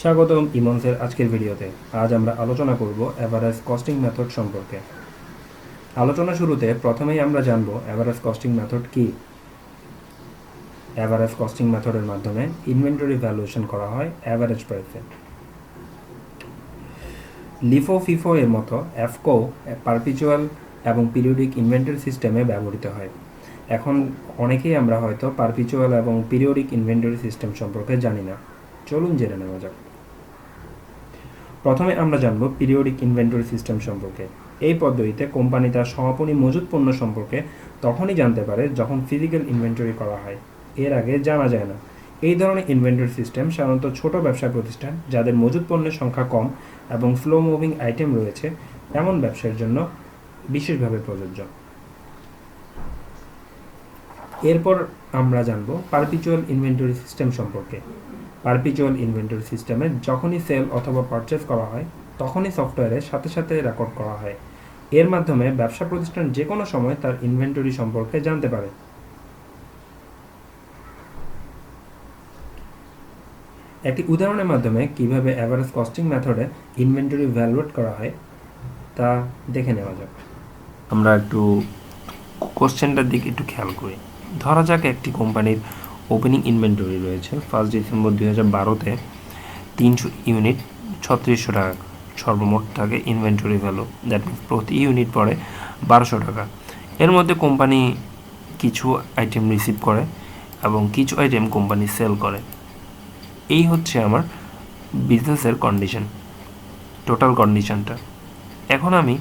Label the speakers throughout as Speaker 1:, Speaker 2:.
Speaker 1: স্বাগতম ইমন্সের আজকের ভিডিওতে। আজ আমরা আলোচনা করব অ্যাভারেজ কস্টিং মেথড সম্পর্কে। আলোচনা শুরুতে প্রথমেই আমরা জানব অ্যাভারেজ কস্টিং মেথড কি। অ্যাভারেজ কস্টিং মেথডের মাধ্যমে ইনভেন্টরি ভ্যালুয়েশন করা হয় অ্যাভারেজ প্রাইসে। লিফো ফিফো এর মতো এফকো পারপিচুয়াল এবং পিরিয়ডিক ইনভেন্টরি সিস্টেমে ব্যবহৃত হয়। এখন অনেকেই আমরা হয়তো পারপিচুয়াল এবং পিরিয়ডিক ইনভেন্টরি সিস্টেম সম্পর্কে জানি না। চলুন জেনে নেওয়া যাক। প্রথমে আমরা জানব পিরিয়ডিক ইনভেন্টরি সিস্টেম সম্পর্কে। এই পদ্ধতিতে কোম্পানি তার সমাপনী মজুত পণ্য সম্পর্কে তখনই জানতে পারে যখন ফিজিক্যাল ইনভেন্টরি করা হয়, এর আগে জানা যায় না। এই ধরনের ইনভেন্টরি সিস্টেম সাধারণত ছোট ব্যবসা প্রতিষ্ঠান যাদের মজুত পণ্যের সংখ্যা কম এবং স্লো মুভিং আইটেম রয়েছে এমন ব্যবসার জন্য বিশেষভাবে প্রযোজ্য। এরপর আমরা জানব পারপিচুয়াল ইনভেন্টরি সিস্টেম সম্পর্কে। পারপিচুয়াল ইনভেন্টরি সিস্টেমে যখনই সেল অথবা পারচেজ করা হয় তখনই সফটওয়্যারের সাথে সাথে রেকর্ড করা হয়। এর মাধ্যমে ব্যবসা প্রতিষ্ঠান যে কোনো সময় তার ইনভেন্টরি সম্পর্কে জানতে পারে। একটি উদাহরণের মাধ্যমে কিভাবে অ্যাভারেজ কস্টিং মেথডে ইনভেন্টরি ভ্যালুয়েট করা হয় তা দেখে নেওয়া যাক। আমরা একটু কোশ্চেনটার দিকে একটু খেয়াল করি। ধরা যাক একটি কোম্পানির ওপেনিং ইনভেন্টরি রয়েছে 1 ডিসেম্বর 2012-তে 300 ইউনিট 3600 টাকা সর্বমোট থাকে ইনভেন্টরি ভ্যালু, দ্যাট মিনস প্রতি ইউনিট পড়ে 1200 টাকা। এর মধ্যে কোম্পানি কিছু আইটেম রিসিভ করে এবং কিছু আইটেম কোম্পানি সেল করে। এই হচ্ছে আমার বিজনেসের কন্ডিশন, টোটাল কন্ডিশনটা। এখন আমি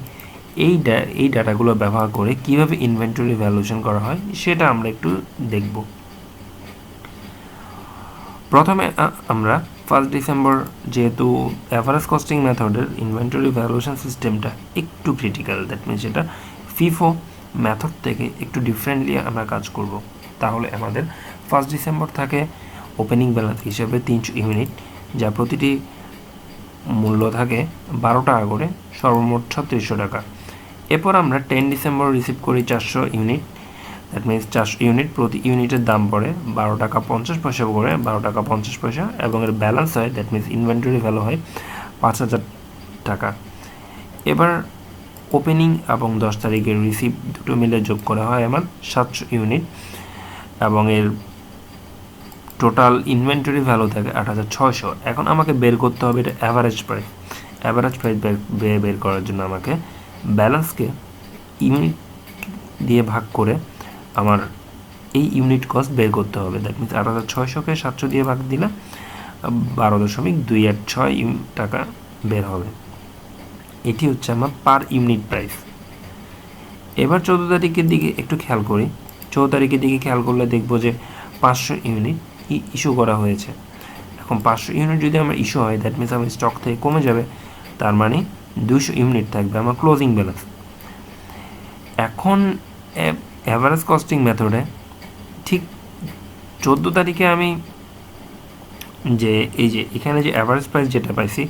Speaker 1: এই ডাটাগুলো ব্যবহার করে কিভাবে ইনভেন্টরি ভ্যালুয়েশন করা হয় সেটা আমরা একটু দেখব। প্রথমে আমরা 1 ডিসেম্বর, যেহেতু অ্যাভারেজ কস্টিং মেথডের ইনভেন্টরি ভ্যালুয়েশন সিস্টেমটা একটু ক্রিটিক্যাল, দ্যাট মিনস এটা ফিফো মেথড থেকে একটু ডিফারেন্টলি আমরা কাজ করব। তাহলে আমাদের 1 ডিসেম্বর থাকে ওপেনিং ব্যালেন্স হিসেবে 300 ইউনিট, যা প্রতিটি মূল্য থাকে 12 টাকা করে, সর্বমোট 3600 টাকা। এরপর আমরা 10 ডিসেম্বর রিসিভ করি 400 ইউনিট, দ্যাট মিনস 400 ইউনিট, প্রতি ইউনিটের দাম পড়ে 12 টাকা 50 পয়সা করে, 12 টাকা 50 পয়সা, এবং এর ব্যালেন্স হয়, দ্যাট মিনস ইনভেন্টরি ভ্যালু হয় 5000 টাকা। এবার ওপেনিং এবং 10 তারিখের রিসিভ দুটো মিলে যোগ করা হয় আমার 700 ইউনিট, এবং এর টোটাল ইনভেন্টরি ভ্যালু থাকে 8600। এখন আমাকে বের করতে হবে এটা অ্যাভারেজ প্রাইস। অ্যাভারেজ প্রাইস বের করার জন্য আমাকে ব্যালেন্সকে ইউনিট দিয়ে ভাগ করে আমার এই ইউনিট কস্ট বের করতে হবে। দ্যাট মিনস 8600-কে 700 দিয়ে ভাগ দিলে 12.286 টাকা বের হবে। এটি হচ্ছে আমার পার ইউনিট প্রাইস। এবার 14 তারিখের দিকে একটু খেয়াল করি। 14 তারিখের দিকে খেয়াল করলে দেখব যে 500 ইউনিট ইস্যু করা হয়েছে। এখন 500 ইউনিট যদি আমার ইস্যু হয়, দ্যাট মিনস আমার স্টক থেকে কমে যাবে, তার মানে 200 ইউনিট থাকবে আমার ক্লোজিং ব্যালেন্স। এখন অ্যাভারেজ কস্টিং মেথডে ঠিক 14 তারিখে আমি যে এখানে যে অ্যাভারেজ প্রাইস যেটা পাইছি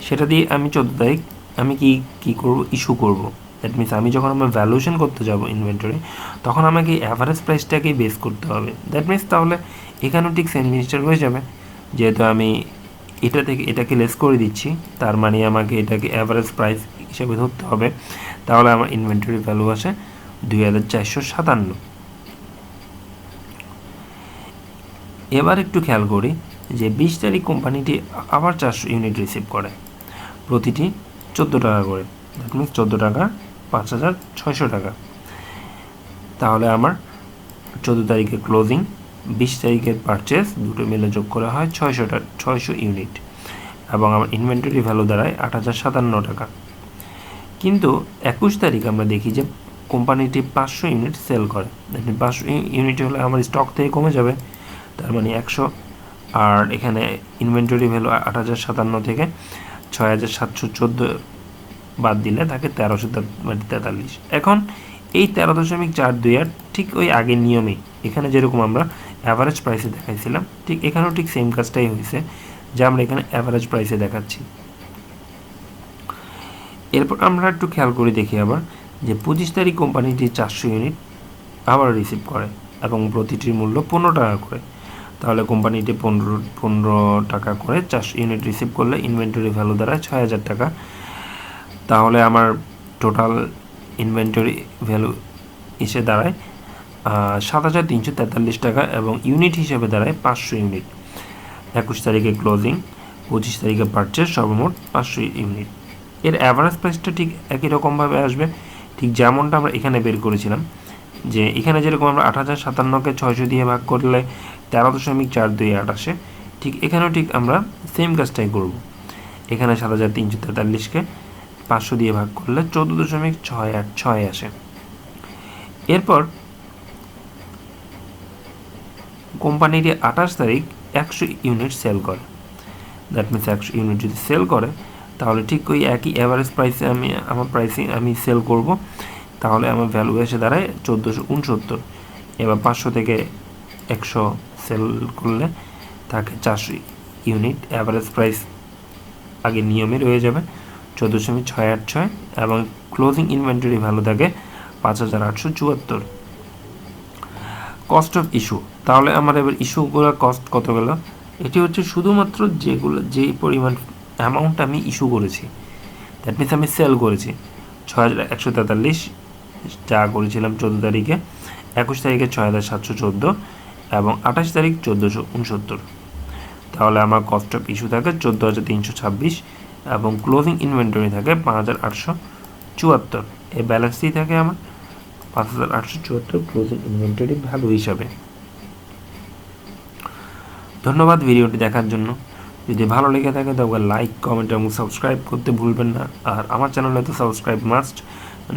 Speaker 1: সেটা দিয়ে আমি 14 তারিখ আমি কি করব, ইস্যু করব। দ্যাট মিনস আমি যখন আমার ভ্যালুয়েশন করতে যাব ইনভেন্টরি, তখন আমাকে অ্যাভারেজ প্রাইসটাকেই বেস করতে হবে। দ্যাট মিনস তাহলে এখানেও ঠিক সেম জিনিসটা হয়ে যাবে, যেহেতু আমি এটা থেকে এটাকে লেস করে দিচ্ছি, তার মানে আমাকে এটাকে অ্যাভারেজ প্রাইস হিসেবে ধরতে হবে। তাহলে আমার ইনভেন্টরি ভ্যালু আসে 2457। এবার একটু খেয়াল করি যে 20 তারিখ কোম্পানিটি আবার 400 ইউনিট রিসিভ করে, প্রতিটি 14 টাকা করে, দ্যাট মিনস 14 টাকা 5600 টাকা। তাহলে আমার 14 তারিখে ক্লোজিং, 20 তারিখের পারচেস, দুটো মিলে যোগ করা হয় 600 ইউনিট, এবং আমার ইনভেন্টরি ভ্যালু দাঁড়ায় 8057 টাকা। কিন্তু 21 তারিখ আমরা দেখি যে কোম্পানিটি 500 ইউনিট সেল করে। 500 ইউনিট হলে আমার স্টক থেকে কমে যাবে, তার মানে 100, আর এখানে ইনভেন্টরি ভ্যালু 8057 থেকে 6714 বাদ দিলে থাকে 1343। এখন এই 13.48 ঠিক ওই আগের নিয়মেই এখানে যেরকম আমরা অ্যাভারেজ প্রাইসে দেখাইছিলাম, ঠিক এখানেও ঠিক সেম কাজটাই হয়েছে, যা আমরা এখানে অ্যাভারেজ প্রাইসে দেখাচ্ছি। এরপর আমরা একটু খেয়াল করে দেখি আবার যে 25 তারিখ কোম্পানিটি 400 ইউনিট আবার রিসিভ করে এবং প্রতিটির মূল্য 15 টাকা করে। তাহলে কোম্পানিটি 15 টাকা করে 400 ইউনিট রিসিভ করলে ইনভেন্টরি ভ্যালু দাঁড়ায় 6000 টাকা। তাহলে আমার টোটাল ইনভেন্টরি ভ্যালু এসে দাঁড়ায় 7343 টাকা এবং ইউনিট হিসেবে দাঁড়ায় 500 ইউনিট। 21 তারিখে ক্লোজিং, 25 তারিখে পারচেস, সর্বমোট 500 ইউনিট। এর অ্যাভারেজ প্রাইসটা ঠিক একই রকমভাবে আসবে, ঠিক যেমনটা আমরা এখানে বের করেছিলাম, যে এখানে যেরকম আমরা 8057কে 600 দিয়ে ভাগ করলে 13.42 আসে, ঠিক এখানেও ঠিক আমরা সেম কাজটাই করব। এখানে 7343কে 500 দিয়ে ভাগ করলে 14.686 আসে। এরপর কোম্পানিটি 28 তারিখ 100 ইউনিট সেল করে। দ্যাট মিনস 100 ইউনিট যদি সেল করে তাহলে ঠিক ওই একই অ্যাভারেজ প্রাইসে আমার প্রাইসিং আমি সেল করব। তাহলে আমার ভ্যালু এসে দাঁড়ায় 1469। এবার 500 থেকে 100 সেল করলে থাকে 400 ইউনিট। অ্যাভারেজ প্রাইস আগে নিয়মে রয়ে যাবে 14.686 এবং ক্লোজিং ইনভেন্টরি ভ্যালু থাকে 5874। কস্ট অফ ইস্যু, তাহলে আমার এবার ইস্যুগুলোর কস্ট কত গেল? এটি হচ্ছে শুধুমাত্র যে পরিমাণ অ্যামাউন্ট আমি ইস্যু করেছি, দ্যাট মিনস আমি সেল করেছি 6143 যা করেছিলাম 14 তারিখে, 21 তারিখে 6714 এবং 28 তারিখ 1469। তাহলে আমার কস্ট অফ ইস্যু থাকে 14326 এবং ক্লোজিং ইনভেন্টরি থাকে 5874। এই ব্যালেন্সই থাকে আমার 5874 ক্লোজিং ইনভেন্টরি ভ্যালু হিসাবে। ধন্যবাদ ভিডিওটি দেখার জন্য। যদি ভালো লেগে থাকে তবে লাইক, কমেন্ট এবং সাবস্ক্রাইব করতে ভুলবেন না। আর আমার চ্যানেলে তো সাবস্ক্রাইব মাস্ট।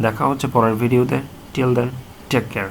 Speaker 1: দেখা হচ্ছে পরের ভিডিওতে। Till then, take care.